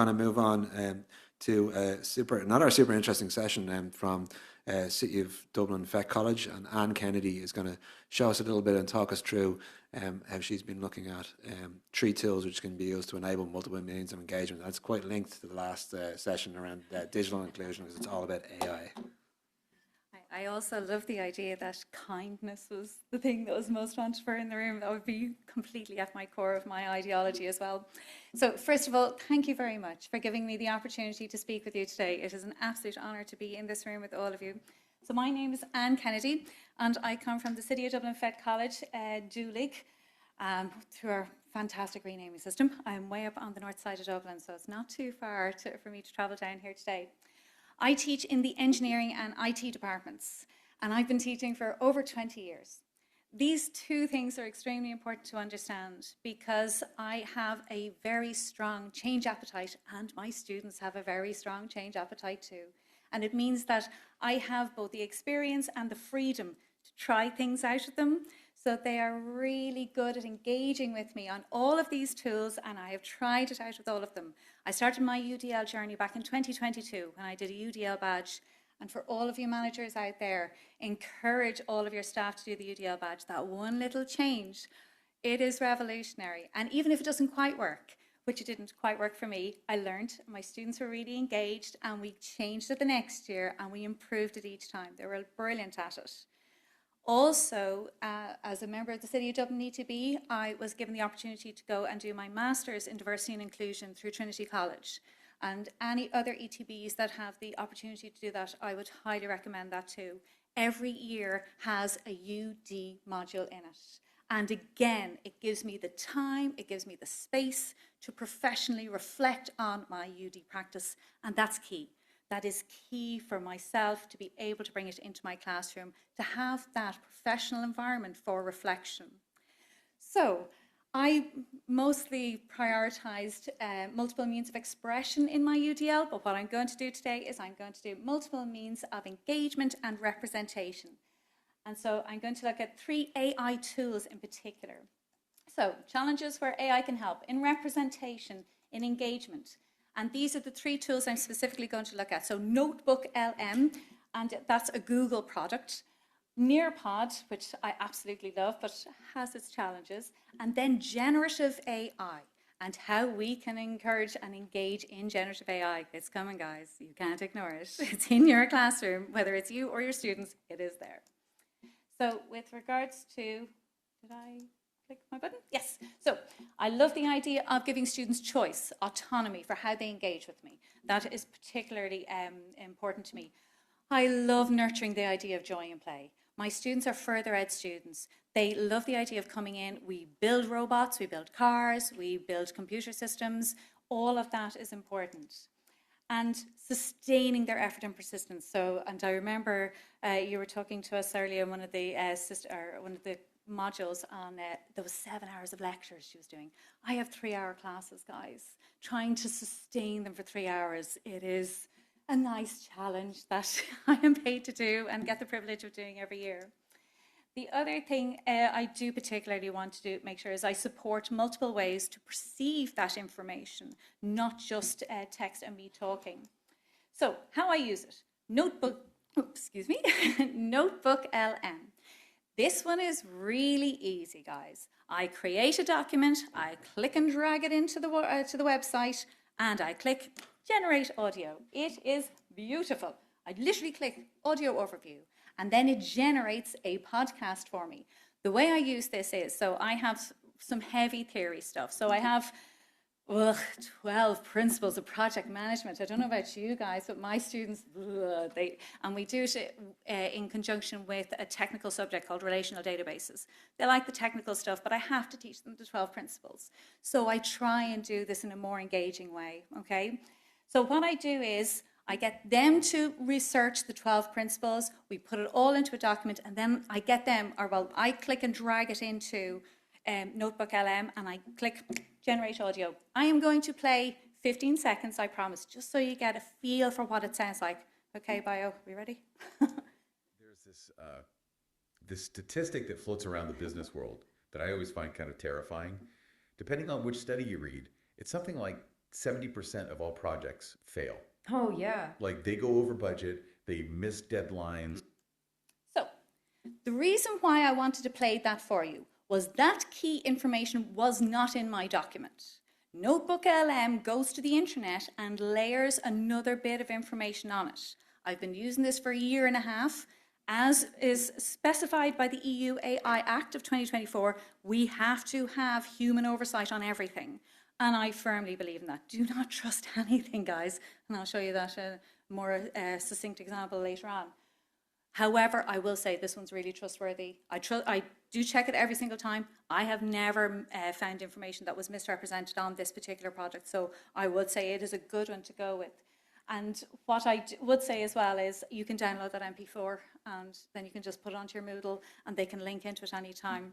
Going to move on to another super interesting session from City of Dublin Feck College, and Anne Kennedy is going to show us a little bit and talk us through how she's been looking at three tools which can be used to enable multiple means of engagement. That's quite linked to the last session around digital inclusion, because it's all about AI. I also love the idea that kindness was the thing that was most wanted for in the room. That would be completely at my core of my ideology as well. So first of all, thank you very much for giving me the opportunity to speak with you today. It is an absolute honour to be in this room with all of you. So my name is Anne Kennedy, and I come from the City of Dublin Feck College, Dulig, through our fantastic renaming system. I'm way up on the north side of Dublin, so it's not too far for me to travel down here today. I teach in the engineering and IT departments, and I've been teaching for over 20 years. These two things are extremely important to understand because I have a very strong change appetite, and my students have a very strong change appetite too. And it means that I have both the experience and the freedom to try things out with them. So they are really good at engaging with me on all of these tools, and I have tried it out with all of them. I started my UDL journey back in 2022 when I did a UDL badge. And for all of you managers out there, encourage all of your staff to do the UDL badge. That one little change, it is revolutionary. And even if it doesn't quite work, which it didn't quite work for me, I learned, my students were really engaged, and we changed it the next year and we improved it each time. They were brilliant at it. Also, as a member of the City of Dublin ETB, I was given the opportunity to go and do my Masters in Diversity and Inclusion through Trinity College. And any other ETBs that have the opportunity to do that, I would highly recommend that too. Every year has a UD module in it. And again, it gives me the time, it gives me the space to professionally reflect on my UD practice, and that's key. That is key for myself to be able to bring it into my classroom, to have that professional environment for reflection. So I mostly prioritized multiple means of expression in my UDL, but what I'm going to do today is I'm going to do multiple means of engagement and representation. And so I'm going to look at 3 AI tools in particular. So challenges where AI can help in representation, in engagement. And these are the 3 tools I'm specifically going to look at. So Notebook LM, and that's a Google product. Nearpod, which I absolutely love, but has its challenges. And then generative AI, and how we can encourage and engage in generative AI. It's coming, guys. You can't ignore it. It's in your classroom, whether it's you or your students, it is there. So with regards to, did I click my button? Yes. So I love the idea of giving students choice, autonomy for how they engage with me. That is particularly important to me. I love nurturing the idea of joy and play. My students are further ed students. They love the idea of coming in. We build robots, we build cars, we build computer systems. All of that is important. And sustaining their effort and persistence. So, and I remember you were talking to us earlier in one of the modules on, there was 7 hours of lectures she was doing. I have 3-hour classes, guys. Trying to sustain them for 3 hours, it is a nice challenge that I am paid to do and get the privilege of doing every year. The other thing I do particularly want to make sure is I support multiple ways to perceive that information, not just text and me talking. So how I use it, Notebook LM. This one is really easy, guys. I create a document, I click and drag it into to the website, and I click generate audio. It is beautiful. I literally click audio overview, and then it generates a podcast for me. The way I use this is, so I have some heavy theory stuff. So I have 12 principles of project management. I don't know about you guys, but my students, and we do it in conjunction with a technical subject called relational databases. They like the technical stuff, but I have to teach them the 12 principles. So I try and do this in a more engaging way, okay? So what I do is I get them to research the 12 principles, we put it all into a document, and then I get them, I click and drag it into Notebook LM, and I click generate audio. I am going to play 15 seconds, I promise, just so you get a feel for what it sounds like. Okay, Bio, are we ready? There's this statistic that floats around the business world that I always find kind of terrifying. Depending on which study you read, it's something like 70% of all projects fail. Oh, yeah. Like they go over budget, they miss deadlines. So, the reason why I wanted to play that for you was that key information was not in my document. Notebook LM goes to the internet and layers another bit of information on it. I've been using this for a year and a half. As is specified by the EU AI Act of 2024, we have to have human oversight on everything. And I firmly believe in that. Do not trust anything, guys. And I'll show you that more succinct example later on. However, I will say this one's really trustworthy. I do check it every single time. I have never found information that was misrepresented on this particular project, so I would say it is a good one to go with. And what I would say as well is you can download that MP4 and then you can just put it onto your Moodle and they can link into it anytime.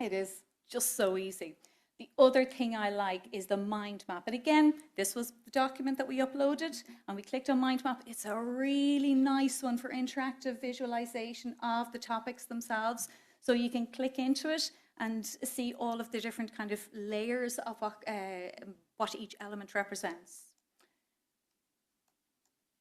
It is just so easy. The other thing I like is the mind map. And again, this was the document that we uploaded and we clicked on mind map. It's a really nice one for interactive visualization of the topics themselves. So you can click into it and see all of the different kind of layers of what each element represents.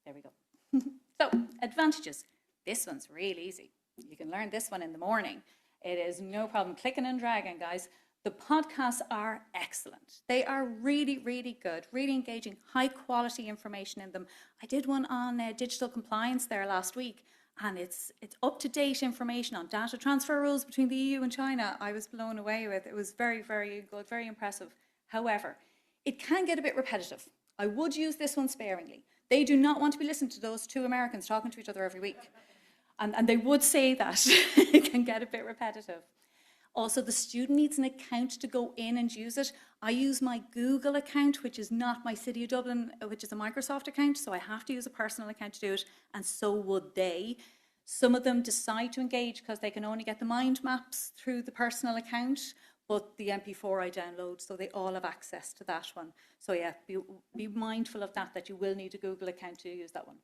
There we go. So, advantages. This one's really easy. You can learn this one in the morning. It is no problem clicking and dragging, guys. The podcasts are excellent. They are really, really good, really engaging, high quality information in them. I did one on digital compliance there last week, and it's up-to-date information on data transfer rules between the EU and China. I was blown away with it. It was very, very good, very impressive. However, it can get a bit repetitive. I would use this one sparingly. They do not want to be listening to those two Americans talking to each other every week. And they would say that. It can get a bit repetitive. Also, the student needs an account to go in and use it. I use my Google account, which is not my City of Dublin, which is a Microsoft account, so I have to use a personal account to do it, and so would they. Some of them decide to engage because they can only get the mind maps through the personal account, but the MP4 I download, so they all have access to that one. So yeah, be mindful of that you will need a Google account to use that one.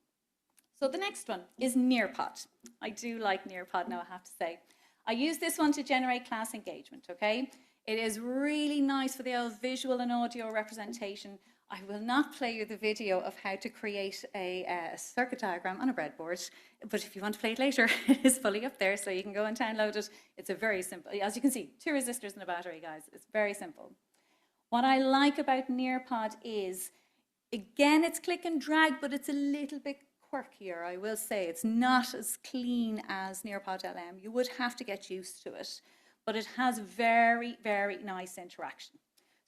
So the next one is Nearpod. I do like Nearpod now, I have to say. I use this one to generate class engagement, okay? It is really nice for the visual and audio representation. I will not play you the video of how to create a circuit diagram on a breadboard, but if you want to play it later, it is fully up there, so you can go and download it. It's a very simple, as you can see, 2 resistors and a battery, guys. It's very simple. What I like about Nearpod is, again, it's click and drag, but it's a little bit quirkier, I will say. It's not as clean as Nearpod LM. You would have to get used to it, but it has very, very nice interaction.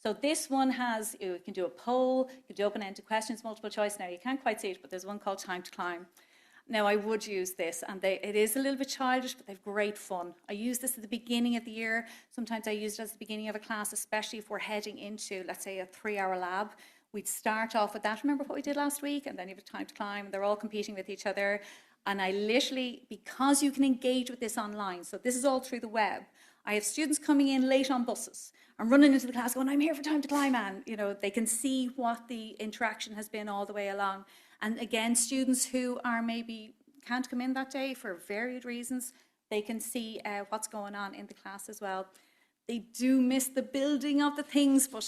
So this one has, you can do a poll, you can do open-ended questions, multiple choice. Now you can't quite see it, but there's one called Time to Climb. Now I would use this, and it is a little bit childish, but they've great fun. I use this at the beginning of the year. Sometimes I use it at the beginning of a class, especially if we're heading into, let's say, a 3-hour lab. We'd start off with that. Remember what we did last week? And then you have Time to Climb, and they're all competing with each other. And I literally, because you can engage with this online, so this is all through the web, I have students coming in late on buses and running into the class going, I'm here for Time to Climb, and they can see what the interaction has been all the way along. And again, students who are maybe can't come in that day for varied reasons, they can see what's going on in the class as well. They do miss the building of the things, but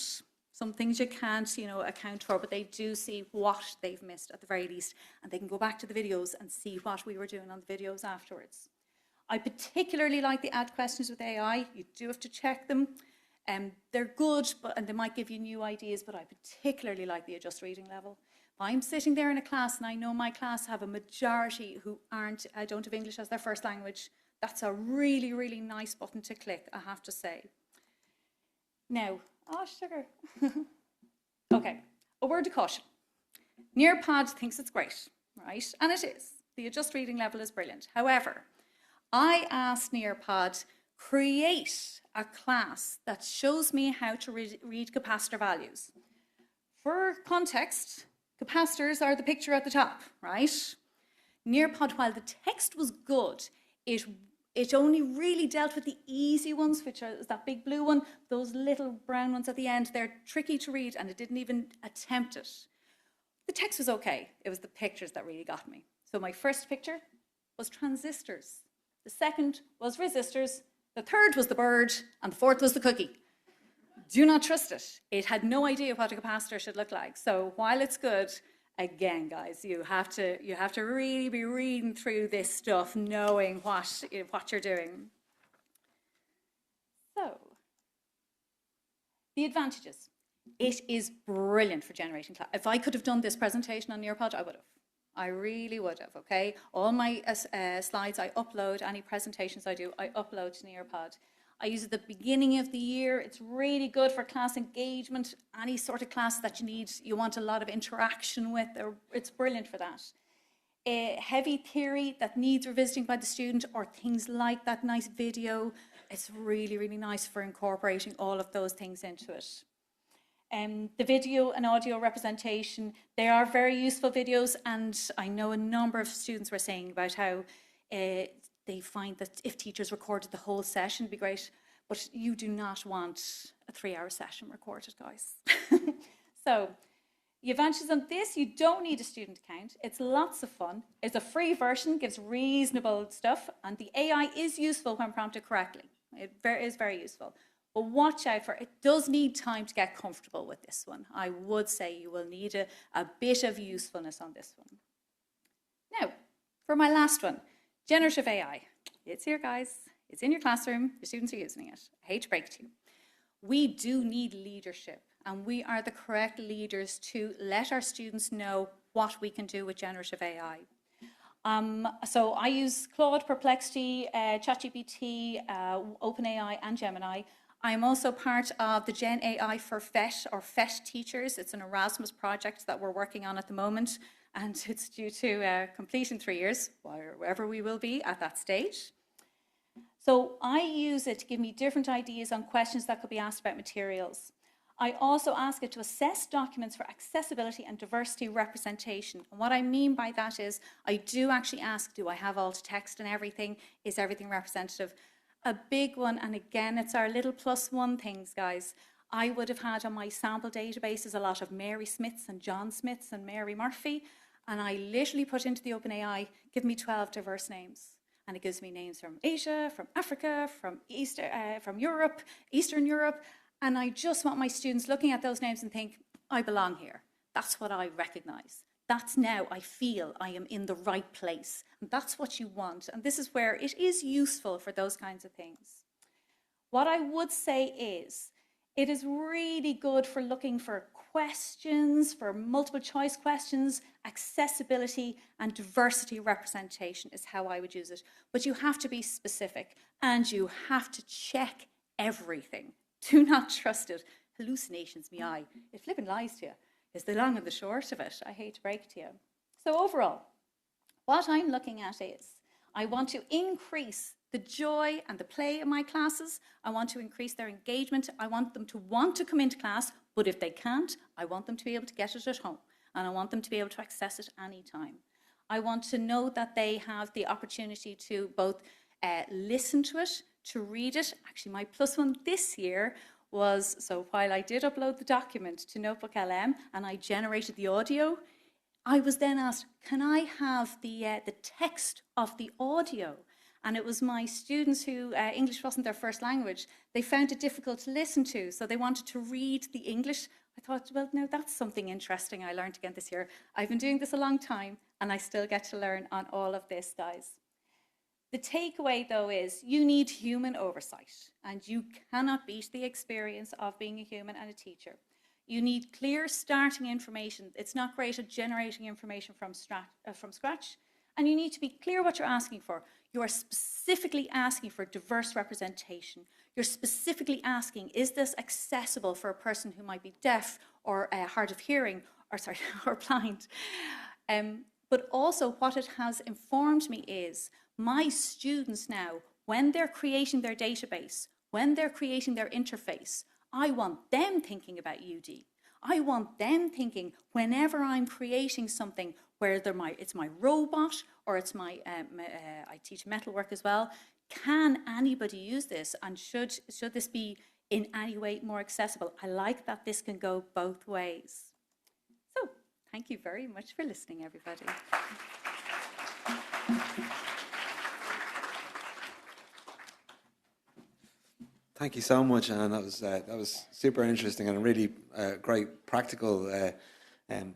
some things you can't, account for, but they do see what they've missed at the very least, and they can go back to the videos and see what we were doing on the videos afterwards. I particularly like the add questions with AI. You do have to check them. They're good, and they might give you new ideas, but I particularly like the adjust reading level. If I'm sitting there in a class and I know my class have a majority who don't have English as their first language, that's a really, really nice button to click, I have to say. Now, oh, sugar. Okay, a word of caution. Nearpod thinks it's great, right? And it is. The adjust reading level is brilliant. However, I asked Nearpod, create a class that shows me how to read capacitor values. For context, capacitors are the picture at the top, right? Nearpod, while the text was good, it only really dealt with the easy ones, which is that big blue one. Those little brown ones at the end, they're tricky to read, and it didn't even attempt it. The text was okay. It was the pictures that really got me. So my first picture was transistors. The second was resistors. The third was the bird, and the fourth was the cookie. do not trust it. It had no idea what a capacitor should look like. So while it's good, again, guys, you have to really be reading through this stuff, knowing what you're doing. So, the advantages. It is brilliant for generating class. If I could have done this presentation on Nearpod, I would have. I really would have, okay? All my slides I upload, any presentations I do, I upload to Nearpod. I use it at the beginning of the year. It's really good for class engagement, any sort of class that you want a lot of interaction with, it's brilliant for that. Heavy theory that needs revisiting by the student, or things like that nice video, it's really, really nice for incorporating all of those things into it. The video and audio representation, they are very useful videos, and I know a number of students were saying about how they find that if teachers recorded the whole session, it'd be great, but you do not want a 3-hour session recorded, guys. So, the advantages of this, you don't need a student account. It's lots of fun. It's a free version, gives reasonable stuff, and the AI is useful when prompted correctly. It is very useful. But watch out for it. It does need time to get comfortable with this one. I would say you will need a bit of usefulness on this one. Now, for my last one, generative AI. It's here, guys. It's in your classroom. Your students are using it. I hate to break it to you. We do need leadership, and we are the correct leaders to let our students know what we can do with generative AI. So I use Claude, Perplexity, ChatGPT, OpenAI, and Gemini. I'm also part of the Gen AI for FET, or FET teachers. It's an Erasmus project that we're working on at the moment, and it's due to complete in 3 years, wherever we will be at that stage. So I use it to give me different ideas on questions that could be asked about materials. I also ask it to assess documents for accessibility and diversity representation. And what I mean by that is, I do actually ask, do I have alt text and everything? Is everything representative? A big one, and again, it's our little +1 things, guys. I would have had on my sample databases a lot of Mary Smiths and John Smiths and Mary Murphy, and I literally put into the OpenAI, give me 12 diverse names. And it gives me names from Asia, from Africa, from Europe, Eastern Europe, and I just want my students looking at those names and think, I belong here. That's what I recognize. That's now I feel I am in the right place. And that's what you want. And this is where it is useful for those kinds of things. What I would say is, it is really good for looking for questions, for multiple choice questions, accessibility and diversity representation is how I would use it. But you have to be specific, and you have to check everything. Do not trust it. Hallucinations, me eye. It flipping lies to you. Is the long and the short of it. I hate to break it to you. So overall, what I'm looking at is, I want to increase the joy and the play in my classes. I want to increase their engagement. I want them to want to come into class, but if they can't, I want them to be able to get it at home, and I want them to be able to access it anytime. I want to know that they have the opportunity to both listen to it, to read it. Actually, my +1 this year was, so while I did upload the document to Notebook LM and I generated the audio, I was then asked, can I have the text of the audio? And it was my students who, English wasn't their first language, they found it difficult to listen to, so they wanted to read the English. I thought, well, no, that's something interesting I learned again this year. I've been doing this a long time, and I still get to learn on all of this, guys. The takeaway, though, is you need human oversight, and you cannot beat the experience of being a human and a teacher. You need clear starting information. It's not great at generating information from scratch, and you need to be clear what you're asking for. You are specifically asking for diverse representation. You're specifically asking, is this accessible for a person who might be deaf or hard of hearing, or blind? But also what it has informed me is, my students now, when they're creating their database, when they're creating their interface, I want them thinking about UD. I want them thinking, whenever I'm creating something, whether it's my robot or it's my, I teach metalwork as well, can anybody use this, and should this be in any way more accessible? I like that this can go both ways. So, thank you very much for listening, everybody. Thank you so much, Anne. That was super interesting and a really great practical. And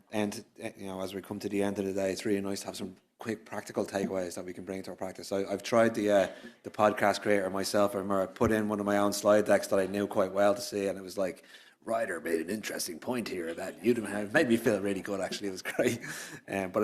you know, as we come to the end of the day, it's really nice to have some quick practical takeaways that we can bring to our practice. So I've tried the podcast creator myself. I remember I put in one of my own slide decks that I knew quite well to see, and it was like, Ryder made an interesting point here that you didn't have. It made me feel really good. Actually, it was great. But